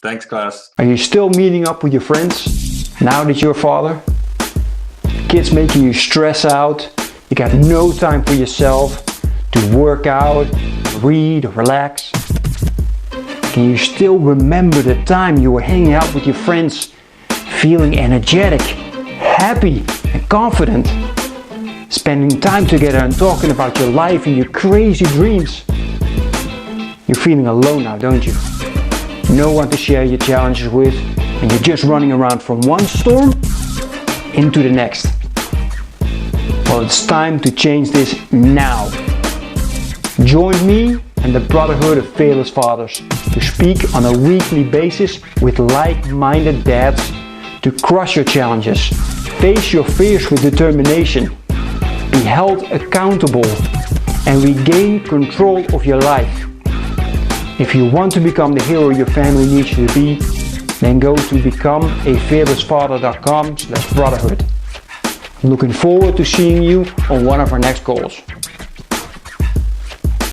Thanks, Klaas. Are you still meeting up with your friends now that you're a father? Kids making you stress out, you got no time for yourself to work out, read, or relax. Can you still remember the time you were hanging out with your friends, feeling energetic, happy, and confident? Spending time together and talking about your life and your crazy dreams. You're feeling alone now, don't you? No one to share your challenges with, and you're just running around from one storm into the next. Well, it's time to change this now. Join me and the Brotherhood of Fearless Fathers to speak on a weekly basis with like-minded dads to crush your challenges, face your fears with determination, be held accountable, and regain control of your life. If you want to become the hero your family needs you to be, then go to becomeafearlessfather.com/brotherhood. I'm looking forward to seeing you on one of our next calls.